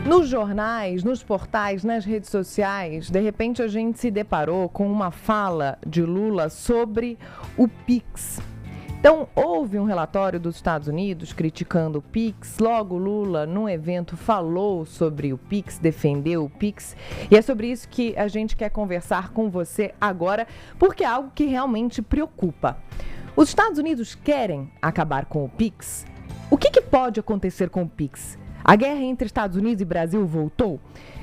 Nos jornais, nos portais, nas redes sociais, de repente a gente se deparou com uma fala de Lula sobre o Pix. Então, houve um relatório dos Estados Unidos criticando o Pix. Logo, Lula, num evento, falou sobre o Pix, defendeu o Pix. E é sobre isso que a gente quer conversar com você agora, porque é algo que realmente preocupa. Os Estados Unidos querem acabar com o Pix? O que pode acontecer com o Pix? A guerra entre Estados Unidos e Brasil voltou?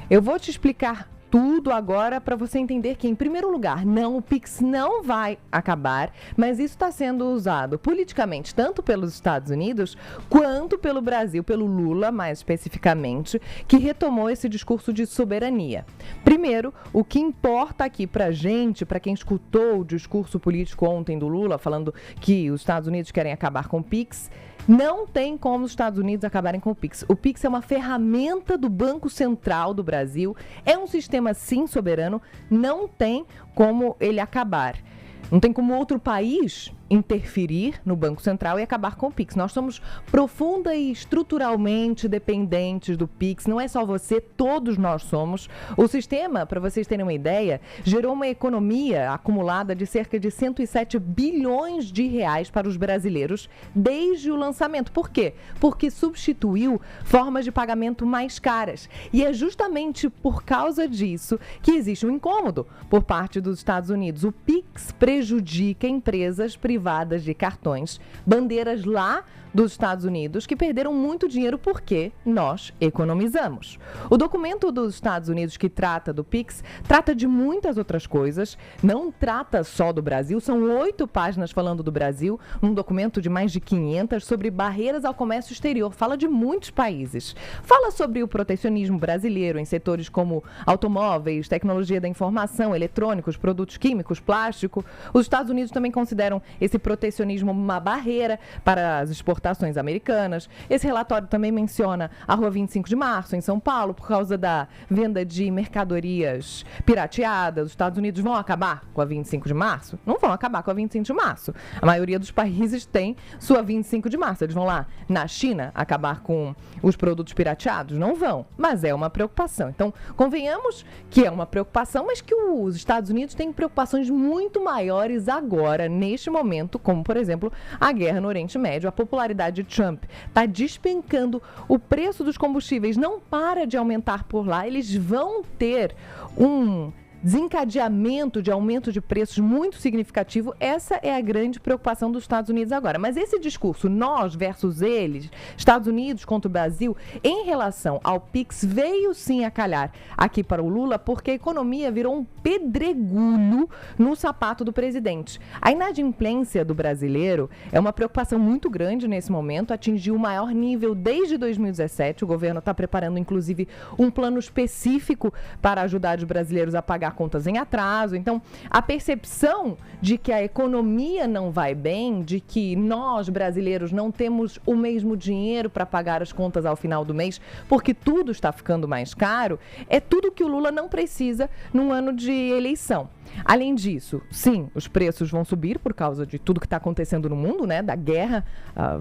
Eu vou te explicar tudo agora para você entender que, em primeiro lugar, não, o Pix não vai acabar, mas isso está sendo usado politicamente tanto pelos Estados Unidos quanto pelo Brasil, pelo Lula, mais especificamente, que retomou esse discurso de soberania. Primeiro, o que importa aqui para gente, para quem escutou o discurso político ontem do Lula, falando que os Estados Unidos querem acabar com o Pix, não tem como os Estados Unidos acabarem com o Pix. O Pix é uma ferramenta do Banco Central do Brasil, é um sistema, sim, soberano, não tem como ele acabar. Não tem como outro país interferir no Banco Central e acabar com o Pix. Nós somos profunda e estruturalmente dependentes do Pix. Não é só você, todos nós somos. O sistema, para vocês terem uma ideia, gerou uma economia acumulada de cerca de 107 bilhões de reais para os brasileiros desde o lançamento. Por quê? Porque substituiu formas de pagamento mais caras. E é justamente por causa disso que existe um incômodo por parte dos Estados Unidos. O Pix prejudica empresas privadas de cartões, bandeiras lá dos Estados Unidos, que perderam muito dinheiro porque nós economizamos. O documento dos Estados Unidos que trata do Pix trata de muitas outras coisas, não trata só do Brasil, são 8 páginas falando do Brasil, um documento de mais de 500 sobre barreiras ao comércio exterior, fala de muitos países. Fala sobre o protecionismo brasileiro em setores como automóveis, tecnologia da informação, eletrônicos, produtos químicos, plástico. Os Estados Unidos também consideram esse protecionismo uma barreira para as exportações americanas. Esse relatório também menciona a Rua 25 de Março, em São Paulo, por causa da venda de mercadorias pirateadas. Os Estados Unidos vão acabar com a 25 de Março? Não vão acabar com a 25 de Março. A maioria dos países tem sua 25 de Março. Eles vão lá na China acabar com os produtos pirateados? Não vão, mas é uma preocupação. Então, convenhamos que é uma preocupação, mas que os Estados Unidos têm preocupações muito maiores agora, neste momento, como, por exemplo, a guerra no Oriente Médio, a popularidade de Trump está despencando, o preço dos combustíveis não para de aumentar por lá, eles vão ter um desencadeamento de aumento de preços muito significativo. Essa é a grande preocupação dos Estados Unidos agora. Mas esse discurso, nós versus eles, Estados Unidos contra o Brasil, em relação ao Pix, veio sim a calhar aqui para o Lula, porque a economia virou um pedregulho no sapato do presidente. A inadimplência do brasileiro é uma preocupação muito grande nesse momento, atingiu o maior nível desde 2017. O governo está preparando, inclusive, um plano específico para ajudar os brasileiros a pagar contas em atraso. Então, a percepção de que a economia não vai bem, de que nós, brasileiros, não temos o mesmo dinheiro para pagar as contas ao final do mês, porque tudo está ficando mais caro, é tudo que o Lula não precisa num ano de eleição. Além disso, sim, os preços vão subir por causa de tudo que está acontecendo no mundo, né? Da guerra,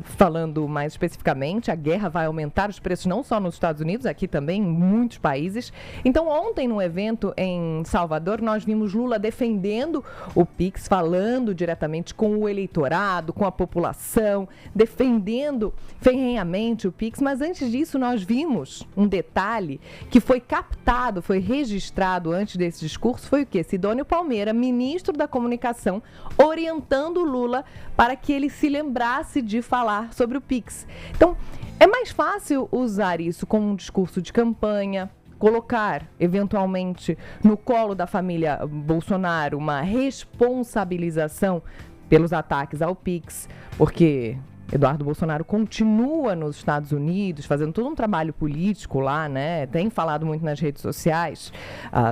falando mais especificamente, a guerra vai aumentar os preços não só nos Estados Unidos, aqui também, em muitos países. Então, ontem, no evento em Salvador, nós vimos Lula defendendo o Pix, falando diretamente com o eleitorado, com a população, defendendo ferrenhamente o Pix. Mas antes disso, nós vimos um detalhe que foi captado, foi registrado antes desse discurso, foi o quê? Sidônio Palmeira, ministro da Comunicação, orientando o Lula para que ele se lembrasse de falar sobre o Pix. Então, é mais fácil usar isso como um discurso de campanha, colocar, eventualmente, no colo da família Bolsonaro uma responsabilização pelos ataques ao Pix, porque Eduardo Bolsonaro continua nos Estados Unidos, fazendo todo um trabalho político lá, né? Tem falado muito nas redes sociais,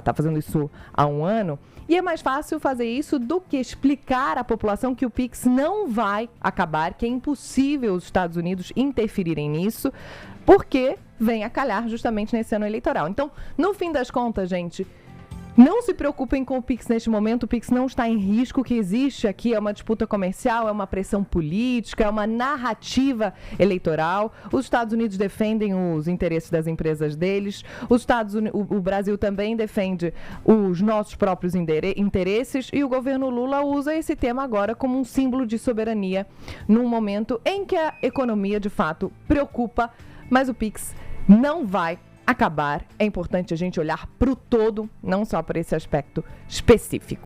tá fazendo isso há um ano. E é mais fácil fazer isso do que explicar à população que o Pix não vai acabar, que é impossível os Estados Unidos interferirem nisso, porque vem a calhar justamente nesse ano eleitoral. Então, no fim das contas, gente, Não se preocupem com o Pix neste momento, o Pix não está em risco. O que existe aqui é uma disputa comercial, é uma pressão política, é uma narrativa eleitoral. Os Estados Unidos defendem os interesses das empresas deles, o Brasil também defende os nossos próprios interesses e o governo Lula usa esse tema agora como um símbolo de soberania num momento em que a economia de fato preocupa, mas o Pix não vai acabar. É importante a gente olhar para o todo, não só para esse aspecto específico.